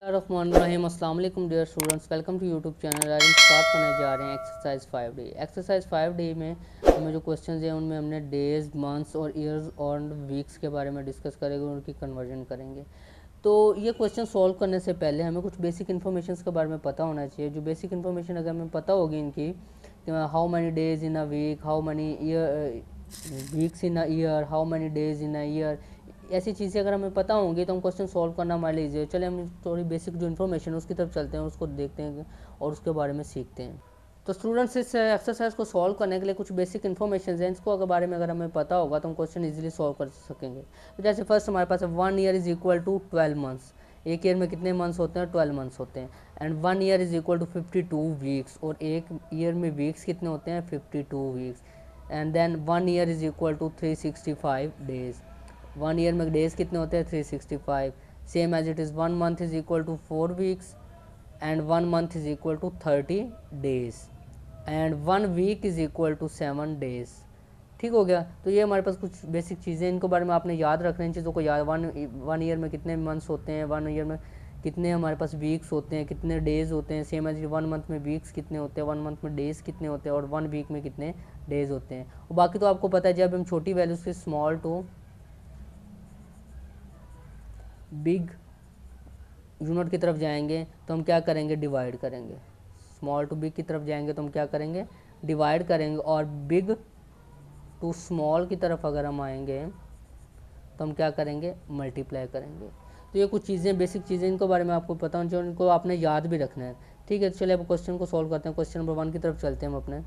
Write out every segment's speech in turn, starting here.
रहीम अस्सलाम वालेकुम dear students, welcome to YouTube channel. आज हम स्टार्ट करने जा रहे हैं एक्सरसाइज 5D। एक्सरसाइज 5D में हमें जो क्वेश्चंस हैं उनमें हमने डेज, मंथ्स और ईयर्स और वीक्स के बारे में डिस्कस करेंगे, उनकी कन्वर्जन करेंगे। तो ये क्वेश्चन सॉल्व करने से पहले हमें कुछ बेसिक इन्फॉर्मेशन के बारे में पता होना चाहिए। जो बेसिक इन्फॉर्मेशन अगर हमें पता होगी इनकी, how many days in a week, how many year weeks in a year, how many days in a year, ऐसी चीज़ें अगर हमें पता होंगी तो हम क्वेश्चन सॉल्व करना हमारे लिए ईजी है। चले हम थोड़ी बेसिक जो इन्फॉर्मेशन है उसकी तरफ चलते हैं, उसको देखते हैं और उसके बारे में सीखते हैं। तो स्टूडेंट्स, इस एक्सरसाइज को सॉल्व करने के लिए कुछ बेसिक इन्फॉर्मेशन है, इसको अगर बारे में अगर हमें पता होगा तो हम क्वेश्चन इजीली सॉल्व कर सकेंगे। तो जैसे फर्स्ट हमारे पास है 1 year is equal to 12 months. एक ईयर में कितने मंथ्स होते हैं? 12 मंथ्स होते हैं। And 1 year is equal to 52 weeks, और एक ईयर में वीक्स कितने होते हैं? 52 weeks. And then 1 year is equal to 365 days. 1 year में डेज कितने होते हैं? 365। Same as it is 1 month is equal to 4 weeks and 1 month is equal to 30 days and 1 week is equal to 7 days. ठीक हो गया। तो ये हमारे पास कुछ बेसिक चीज़ें, इनको बारे में आपने याद रखना है, इन चीज़ों को याद। वन ईयर में कितने मंथ्स होते हैं, 1 ईयर में कितने हमारे पास वीक्स होते हैं, कितने डेज होते हैं। सेम एज 1 मंथ में वीक्स कितने होते हैं, 1 मंथ में डेज कितने होते हैं, और 1 वीक में कितने डेज होते हैं। और बाकी तो आपको पता है, जब हम छोटी वैल्यूज से स्मॉल टू बिग यूनिट की तरफ जाएंगे तो हम क्या करेंगे? डिवाइड करेंगे। स्मॉल टू बिग की तरफ जाएंगे तो हम क्या करेंगे? डिवाइड करेंगे। और बिग टू स्मॉल की तरफ अगर हम आएंगे तो हम क्या करेंगे? मल्टीप्लाई करेंगे। तो ये कुछ चीज़ें, बेसिक चीज़ें, इनको बारे में आपको पता होनी चाहिए, इनको आपने याद भी रखना है। ठीक है, चलिए अब क्वेश्चन को सॉल्व करते हैं। क्वेश्चन नंबर 1 की तरफ चलते हैं हम अपने।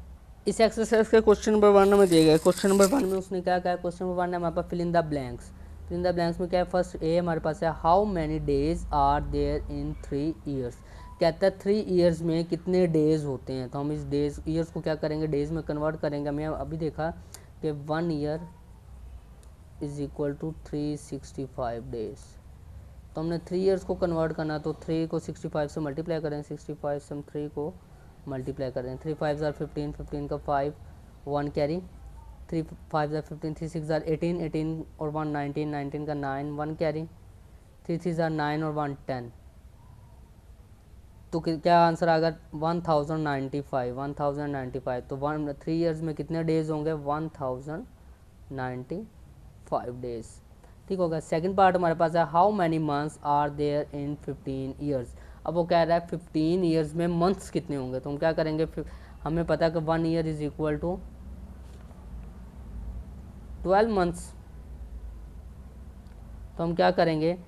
इस एक्सरसाइज के क्वेश्चन नंबर 1 में दिए गए। क्वेश्चन नंबर 1 में उसने क्या कहा? क्वेश्चन नंबर 1 है हमारे पास fill in the blanks. Fill in the blanks में क्या है? फर्स्ट ए हमारे पास है how many days are there in 3 years. कहता है 3 ईयर्स में कितने डेज होते हैं। तो हम इस डेज ईयर्स को क्या करेंगे? डेज में कन्वर्ट करेंगे। हमने अभी देखा कि 1 year is equal to 365 days. तो हमने 3 ईयर्स को कन्वर्ट करना, तो 3 को 65 से मल्टीप्लाई करें। 65 से हम 3 को मल्टीप्लाई करें। 3 5 ज़ार 15, 15 का 5, 1 कैरी। 3 5 ज़ार 15, 3 6 ज़ार 18, 18 और 1 19, 19 का 9, 1 कैरी। 3 3 ज़ार 9 और 1 10। तो क्या आंसर आ गया? 1095। 1095। तो 3 ईयर्स में कितने डेज होंगे? 1095 डेज। ठीक होगा। सेकंड पार्ट हमारे पास है how many months are there in 15 years. अब वो कह रहा है 15 ईयर्स में मंथ्स कितने होंगे। तो हम क्या करेंगे? हमें पता है कि 1 year is equal to 12 months. तो हम क्या करेंगे?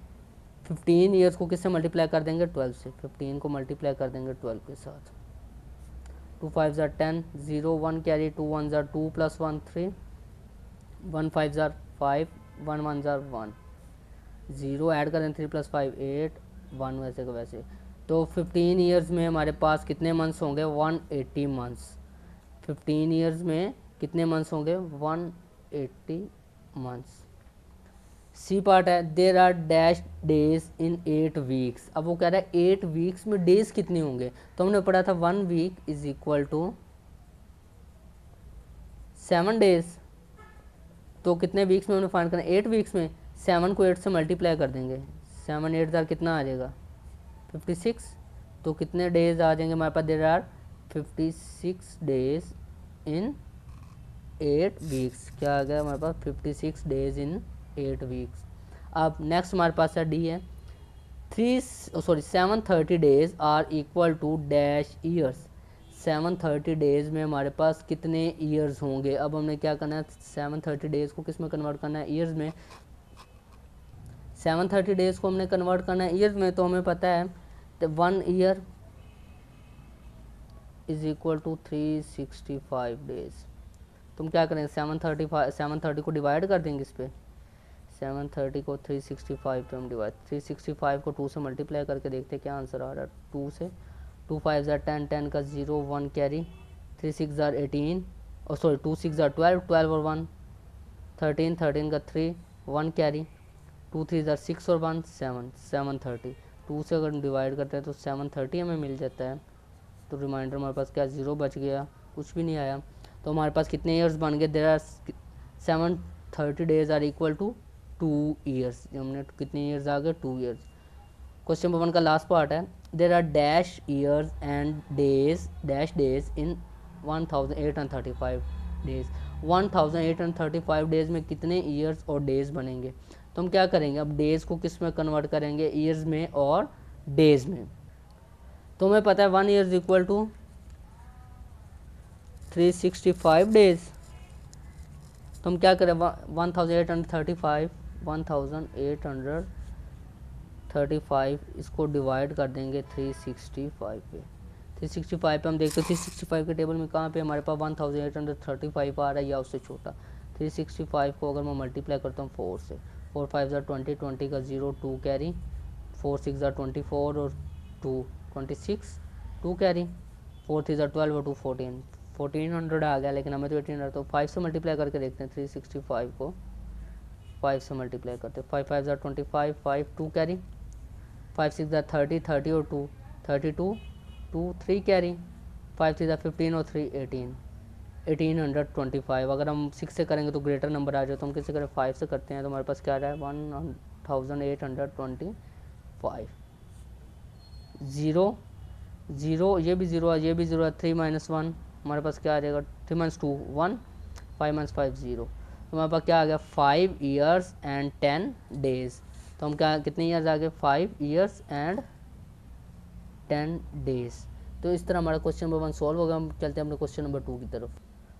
15 ईयर्स को किससे मल्टीप्लाई कर देंगे? 12 से। 15 को मल्टीप्लाई कर देंगे 12 के साथ। 2 5 ज़ार 10, 0 1 कैरी, 2 1 ज़ार 2 प्लस 1 3, 1 5 ज़ार 5, 1 1 ज़ार 1, 0 ऐड करें 3 प्लस 5 8, 1 वैसे का वैसे। तो 15 ईयर्स में हमारे पास कितने मंथ्स होंगे? 180 मंथ्स। 15 ईयर्स में कितने मंथ्स होंगे? 180 मंथ्स। सी पार्ट है there are dash days in 8 weeks. अब वो कह रहा है 8 वीक्स में डेज कितने होंगे। तो हमने पढ़ा था 1 week is equal to 7 days. तो कितने वीक्स में हमने फाइंड करना? 8 वीक्स में 7 को 8 से मल्टीप्लाई कर देंगे। 7 8 ज़ार कितना आ जाएगा? 56। तो कितने डेज आ जाएंगे हमारे पास? There are 56 days in 8 weeks. क्या आ गया हमारे पास? 56 डेज इन 8 वीक्स। अब नेक्स्ट हमारे पास है डी है 730 days are equal to dash years. 730 days में हमारे पास कितने ईयर्स होंगे। अब हमने क्या करना है? 730 डेज को किस में कन्वर्ट करना है? ईयर्स में। 730 डेज को हमने कन्वर्ट करना है ईयर्स में। तो हमें पता है तो 1 year is equal to 365 days. तुम क्या करेंगे? 730 को डिवाइड कर देंगे इस पर। 730 को 365 पे हम डिवाइड, 365 को 2 से मल्टीप्लाई करके देखते हैं क्या आंसर आ रहा है। 2 से 2 5 ज़ार 10, 10 का 0 1 कैरी, 3 6 ज़ार 18 और 2 6 ज़ार 12, 12 और 1 13, 13 का 3 1 कैरी, 2 3 ज़ार 6 और 1 7, 730। 2 से अगर डिवाइड करते हैं तो 730 हमें मिल जाता है। तो रिमाइंडर हमारे पास क्या? 0 बच गया, कुछ भी नहीं आया। तो हमारे पास कितने ईयर्स बन गए? There are 730 days are equal to 2 years. हमने कितने ईयर्स आ गए? 2 ईयर्स। क्वेश्चन नंबर 1 का लास्ट पार्ट है, there are dash years and days dash days in 1835 days. 1835 days में कितने ईयर्स और डेज बनेंगे? तो हम क्या करेंगे, अब डेज को किस में कन्वर्ट करेंगे, ईयर्स में और डेज में। तो हमें पता है 1 year is equal to 365 days. तो हम क्या करें, 1835 इसको डिवाइड कर देंगे 365 पे। 365 पे हम देखते हैं 365 के टेबल में कहाँ पे हमारे पास 1835 आ रहा है या उससे छोटा। 365 को अगर मैं मल्टीप्लाई करता हूँ 4 से, 4 5 ज़ा 20, 20 का 0 2 कैरी, 4 6 ज़ा 24 और 2 26 2 कैरी, 4 3 ज़ा 12 और 2 14, 1400 आ गया, लेकिन हमें तो 1800। तो 5 से मल्टीप्लाई करके देखते हैं 365 को 5 से मल्टीप्लाई करते हैं। 5 5 ज़ा 25, 5 2 कैरी, 5 6 ज़ा 30, 30 और 2 32, 2 3 कैरी, 5 3 ज़ा 15 और 3 18, 1825। अगर हम 6 से करेंगे तो ग्रेटर नंबर आ जाए, तो हम किससे करें, 5 से करते हैं। तो हमारे पास क्या आ रहा है 1825। 0 0 ये भी 0 है, ये भी 0 है, 3 - 1 हमारे पास क्या आ जाएगा, 3 - 2 1, 5 - 5 0। तो हमारे पास क्या आ गया 5 ईयर्स एंड 10 डेज। तो हम क्या कितने ईयर्स आ गए, 5 ईयर्स एंड 10 डेज। तो इस तरह हमारा क्वेश्चन नंबर 1 सॉल्व होगा। हम चलते हैं अपने क्वेश्चन नंबर 2 की तरफ।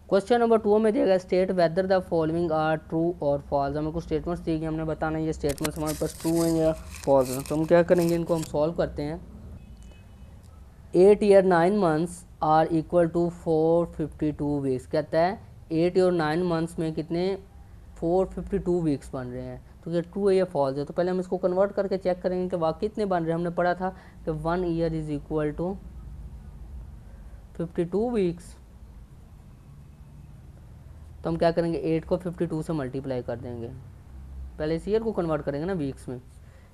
क्वेश्चन नंबर 2 में दिया गया state whether the following are true और फॉल्स। हमें कुछ स्टेटमेंट्स दिए गए, हमने बताना है ये स्टेटमेंट्स हमारे पास ट्रू हैं या फॉल्स हैं। तो हम क्या करेंगे, इनको हम सॉल्व करते हैं। 8 year 9 months are equal to 452 weeks. कहता है 8 और 9 मंथ्स में कितने 452 वीक्स बन रहे हैं। तो ये ट्रू है या फॉल्स है। तो पहले हम इसको कन्वर्ट करके चेक करेंगे कि वाकई कितने बन रहे हैं। हमने पढ़ा था कि 1 year is equal to 52 weeks. तो हम क्या करेंगे, 8 को 52 से मल्टीप्लाई कर देंगे। पहले इस ईयर को कन्वर्ट करेंगे ना वीक्स में।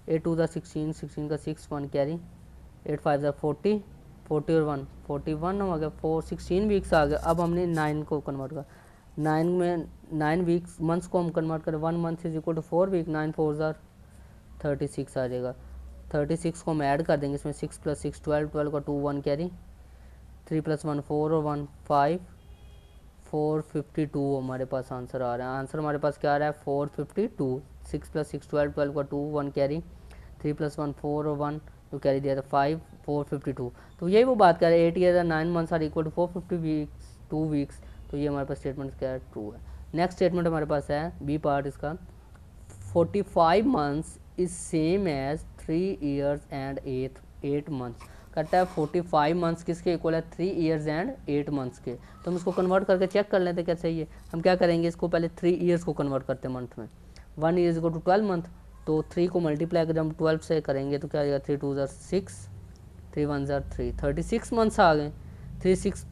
8 2 ज़ा 16, 16 का 6 1 कैरी, 8 5 ज़ा 40, 40 और 1 41 हो गया, 4 16 वीक्स आ गया। अब हमने 9 को कन्वर्ट कर, 9 में 9 वीक्स मंथ्स को हम कन्वर्ट करें। 1 month is equal to 4 week, 9 4 ज़ा 36 आ जाएगा। 36 को हम ऐड कर देंगे इसमें, 6 + 6 12, 12 का 2 1 कैरी, 3 + 1 4 और 1 5, 452 हमारे पास आंसर आ रहा है। आंसर हमारे पास क्या आ रहा है 452। 6 + 6 12, 12 का 2 1 कैरी, 3 + 1 4 और 1 जो कैरी दिया था 5 452। तो यही वो बात कर रहे हैं 8 year 9 months are equal to 452 weeks. तो ये हमारे पास स्टेटमेंट क्या है, ट्रू है। नेक्स्ट स्टेटमेंट हमारे पास है बी पार्ट इसका, 45 months is same as 3 years and 8 months. कहता है 45 मंथ्स किसके इक्वल है, 3 ईयर्स एंड 8 मंथ्स के। तो हम इसको कन्वर्ट करके चेक कर लेते हैं क्या सही है। हम क्या करेंगे, इसको पहले 3 ईयर्स को कन्वर्ट करते हैं मंथ में। 1 ईयर इक्वल टू 12 मंथ। तो 3 को मल्टीप्लाई कर हम 12 से करेंगे तो क्या आ जाएगा, 3 2 ज़ा 6, 3 1 ज़ा 3, 36 मंथ्स आ गए। 36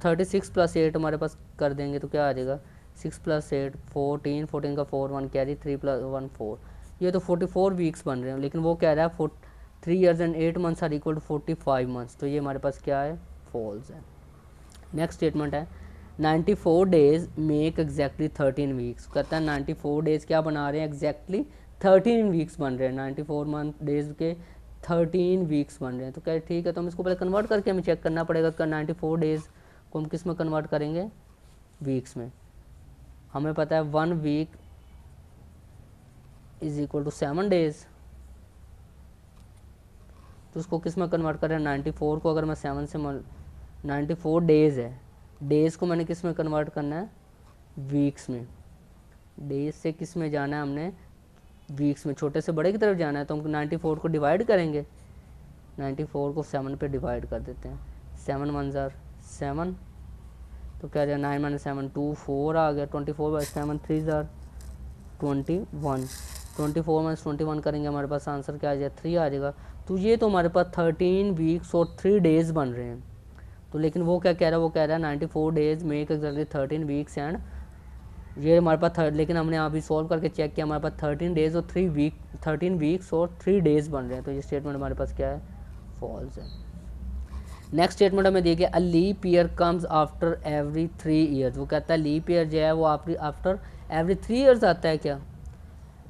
+ 8 हमारे पास कर देंगे तो क्या आ जाएगा, 6 + 8 14, 14 का 4 1 कैरी, 3 + 1 4। ये तो 44 वीक्स बन रहे हैं, लेकिन वो कह रहा है 3 years and 8 months are equal to 45 months. तो ये हमारे पास क्या है, फॉल्स है। नेक्स्ट स्टेटमेंट है 94 डेज मेक एग्जैक्टली 13 वीक्स। कहता है 94 डेज क्या बना रहे हैं, एग्जैक्टली 13 वीक्स बन रहे हैं। 94 मंथ डेज के 13 वीक्स बन रहे हैं। तो क्या ठीक है, तो हम इसको पहले कन्वर्ट करके हमें चेक करना पड़ेगा कि 94 डेज को हम किस में कन्वर्ट करेंगे, वीक्स में। हमें पता है 1 week is equal to 7 days. तो उसको किस में कन्वर्ट करें, 94 को अगर मैं 7 से 94 डेज़ है, डेज़ को मैंने किस में कन्वर्ट करना है, वीक्स में। डेज से किस में जाना है हमने, वीक्स में, छोटे से बड़े की तरफ जाना है। तो हम 94 को डिवाइड करेंगे, 94 को 7 पे डिवाइड कर देते हैं। 7 1 ज़ा 7, तो क्या जाए 9 - 7 2 4 आ गया। 24/7 3 ज़ा 21, 24 - 21 करेंगे हमारे पास आंसर क्या आ जाएगा, 3 आ जाएगा। तो ये तो हमारे पास 13 वीक्स और 3 डेज़ बन रहे हैं। तो लेकिन वो क्या कह रहा है, वो कह रहा है 94 days make exactly 13 weeks and ये हमारे पास लेकिन हमने अभी सॉल्व करके चेक किया, हमारे पास 13 डेज और 13 वीक्स और 3 डेज़ बन रहे हैं। तो ये स्टेटमेंट हमारे पास क्या है, फॉल्स है। नेक्स्ट स्टेटमेंट हमें देखिए, a leap year comes after every 3 years. वो कहता है लीप ईयर जो है वो आफ्टर एवरी 3 ईयर्स आता है क्या।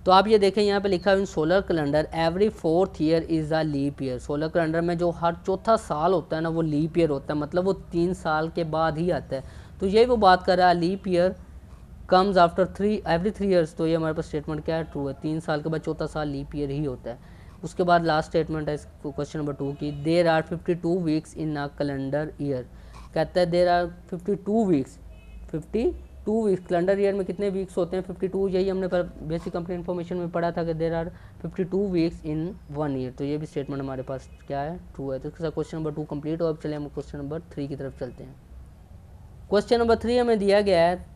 तो आप ये देखें यहाँ पे लिखा है in solar calendar every 4th year is a leap year. Solar calendar में जो हर चौथा साल होता है ना वो लीप ईयर होता है, मतलब वो 3 साल के बाद ही आता है। तो यही वो बात कर रहा है, leap year comes after every 3 years. तो ये हमारे पास स्टेटमेंट क्या है, ट्रू है। 3 साल के बाद चौथा साल लीप ईयर ही होता है। उसके बाद लास्ट स्टेटमेंट है क्वेश्चन नंबर 2 की, there are 52 weeks in a calendar year. कहता है there are 52 weeks, 52 weeks calendar year में कितने वीक्स होते हैं, 52। यही हमने बेसिक कंप्लीट इन्फॉर्मेशन में पढ़ा था कि there are 52 weeks in 1 year. तो ये भी स्टेटमेंट हमारे पास क्या है, ट्रू है। तो इसके साथ क्वेश्चन नंबर 2 कंप्लीट हो। अब चले हम क्वेश्चन नंबर 3 की तरफ चलते हैं। क्वेश्चन नंबर 3 हमें दिया गया है,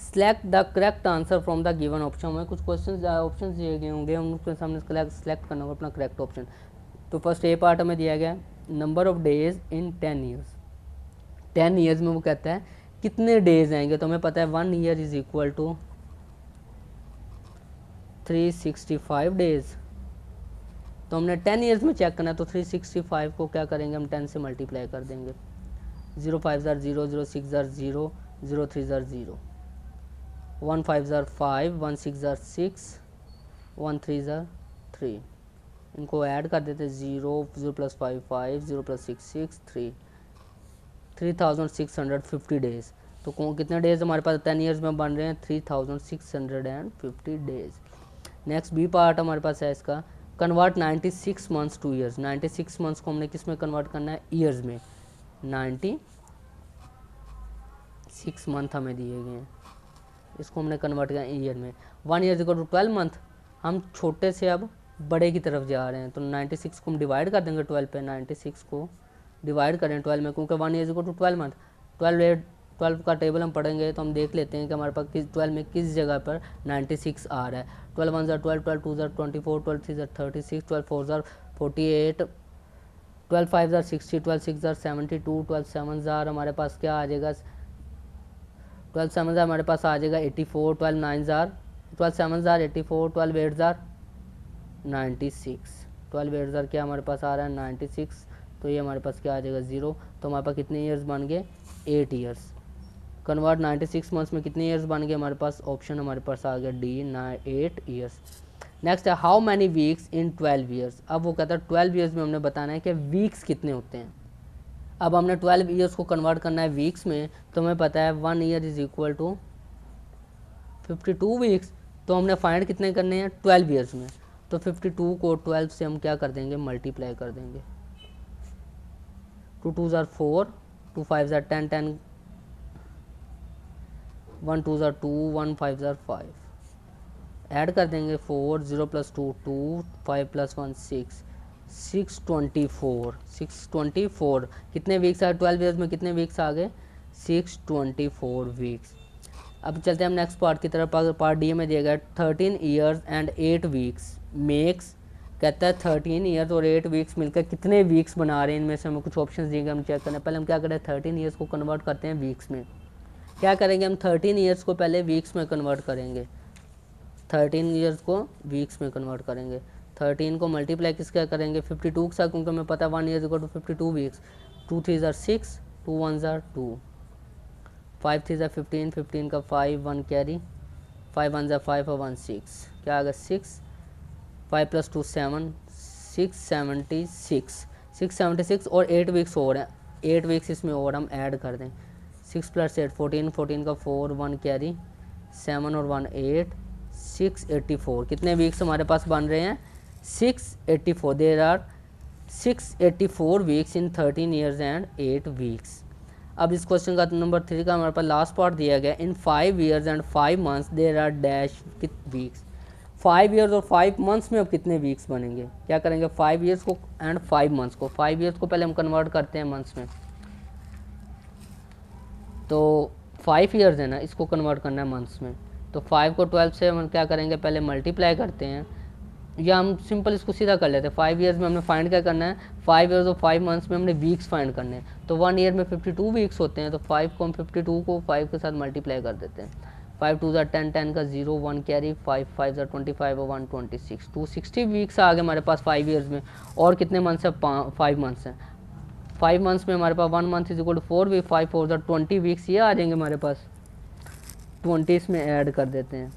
select the correct answer from the given option. हमें कुछ ऑप्शन दिए गए होंगे, हम उसके सामने सेलेक्ट करना होगा अपना करेक्ट ऑप्शन। तो फर्स्ट ए पार्ट हमें दिया गया number of days in 10 years. 10 years में वो कहता है कितने डेज आएंगे। तो हमें पता है 1 year is equal to 365 days. तो हमने 10 ईयर्स में चेक करना है, तो 365 को क्या करेंगे हम 10 से मल्टीप्लाई कर देंगे। 0 5 ज़ार 0, 0 6 ज़ार 0, 0 3 ज़ार 0, 1 5 ज़ार 5, 1 6 ज़ार 6, 1 3 ज़ार 3। इनको ऐड कर देते 0 0 प्लस 5 5, 0 प्लस 6 6, 3, 3650 डेज। तो कितने डेज हमारे पास 10 ईयर्स में बन रहे हैं, 3650 डेज। नेक्स्ट बी पार्ट हमारे पास है इसका, convert 96 months two years. 96 months को हमने किस में कन्वर्ट करना है, ईयर्स में। 96 मंथ हमें दिए गए हैं, इसको हमने कन्वर्ट किया ईयर में। 1 ईयर इक्वल टू 12 मंथ। हम छोटे से अब बड़े की तरफ जा रहे हैं, तो 96 को हम डिवाइड कर देंगे 12 पे। 96 को डिवाइड करें 12 में, क्योंकि 1 ईयर इक्वल टू 12 मंथ। 12 का टेबल हम पढ़ेंगे तो हम देख लेते हैं कि हमारे पास 12 में किस जगह पर 96 आ रहा है। 12 1 ज़ार 12, 12 2 ज़ार 24, 12 3 ज़ार 36, 12 4 ज़ार 48, 12 5 ज़ार 60, 12 6 ज़ार 72, 12 7 ज़ार हमारे पास क्या आ जाएगा, 12 7 ज़ार हमारे पास आ जाएगा 84, 12 9 ज़ार 12 7 ज़ार 84, 12 8 ज़ार 96, 12 8 ज़ार क्या हमारे पास आ रहा है 96। तो ये हमारे पास क्या आ जाएगा 0। तो हमारे पास कितने ईयर्स बन गए, 8 ईयर्स। कन्वर्ट 96 मंथ्स में कितने ईयर्स बन गए हमारे पास, ऑप्शन हमारे पास आ गया डी, 8 ईयर्स। नेक्स्ट है how many weeks in 12 years. अब वो कहता है 12 ईयर्स में हमने बताना है कि वीक्स कितने होते हैं। अब हमने 12 ईयर्स को कन्वर्ट करना है वीक्स में, तो हमें पता है 1 year is equal to 52 weeks. तो हमने फाइंड कितने करने हैं 12 ईयर्स में। तो 52 को 12 से हम क्या कर देंगे, मल्टीप्लाई कर देंगे। 2 2 ज़ार 4, 2 5 ज़ार 10, 10 1 2 ज़ार 2, 1 5 ज़ार 5। ऐड कर देंगे 4, 0 प्लस 2 2, 5 प्लस 1 6, 624, 624 कितने वीक्स आ गए 12 ईयर्स में, कितने वीक्स आ गए 624 वीक्स। अब चलते हैं हम नेक्स्ट पार्ट की तरफ। पार्ट डी में दिया गया 13 ईयर्स एंड 8 वीक्स मेक्स। कहता है 13 ईयर्स और 8 वीक्स मिलकर कितने वीक्स बना रहे हैं। इनमें से हमें कुछ ऑप्शंस दिए गए, हम चेक करें। पहले हम क्या करें, 13 ईयर्स को कन्वर्ट करते हैं वीक्स में। क्या करेंगे हम 13 ईयर्स को पहले वीक्स में कन्वर्ट करेंगे। 13 ईयर्स को वीक्स में कन्वर्ट करेंगे। 13 को मल्टीप्लाई किसका करेंगे 52 के साथ, क्योंकि हमें पता है 1 ईयर इक्वल टू 52 वीक्स। 2 3 ज़ार 6, 2 1 ज़ार 2, 5 3 ज़ार 15, 15 का 5 1 कैरी, 5 1 ज़ार 5 और 1 6 क्या आ गया 6, 5 प्लस 2 7, 676, 676 और 8 वीक्स और हैं, 8 वीक्स इसमें और हम ऐड कर दें। 6 प्लस 8 14, 14 का 4 1 कैरी, 7 और 1 8, 684 कितने वीक्स हमारे पास बन रहे हैं 684। There are 684 weeks in 13 years and 8 weeks. अब इस क्वेश्चन का नंबर 3 का हमारे पास लास्ट पार्ट दिया गया, in 5 years and 5 months there are dash weeks. 5 years और 5 मंथ्स में अब कितने वीक्स बनेंगे, क्या करेंगे 5 ईयर्स को एंड 5 मंथ्स को। 5 ईयर्स को पहले हम कन्वर्ट करते हैं मंथ्स में, तो 5 ईयर्स है ना, इसको कन्वर्ट करना है मंथ्स में। तो 5 को 12 से हम क्या करेंगे पहले मल्टीप्लाई करते हैं, या हम सिंपल इसको सीधा कर लेते हैं। 5 ईयर्स में हमने फाइंड क्या करना है, 5 ईयर्स और 5 मंथ्स में हमने वीक्स फाइंड करने हैं। तो 1 ईयर में 52 वीक्स होते हैं, तो 5 को हम 52 को 5 के साथ मल्टीप्लाई कर देते हैं। 5 2 ज़ार 10, 10 का 0 1 कैरी, 5 5 ज़ार 25 और 1 26, 260 वीक्स आ गए हमारे पास 5 ईयर्स में। और कितने मंथ्स है 5 मंथ्स हैं। 5 मंथ्स में हमारे पास 1 month is equal to 4 week, 5 4 ज़ार 20 वीक्स ये आ जाएंगे हमारे पास। 20 इसमें ऐड कर देते हैं,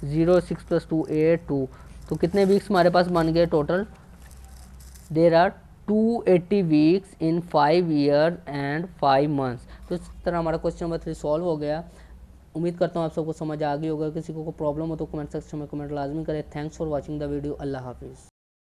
0 6 + 2 8 2, तो कितने वीक्स हमारे पास बन गए total? There are 280 weeks in 5 year and 5 months. तो इस तरह हमारा क्वेश्चन नंबर 3 सॉल्व हो गया। उम्मीद करता हूँ आप सबको समझ आ गई होगा। किसी को प्रॉब्लम हो तो कमेंट सेक्शन में कमेंट लाजमी करें। Thanks for watching the video. अल्लाह हाफिज़।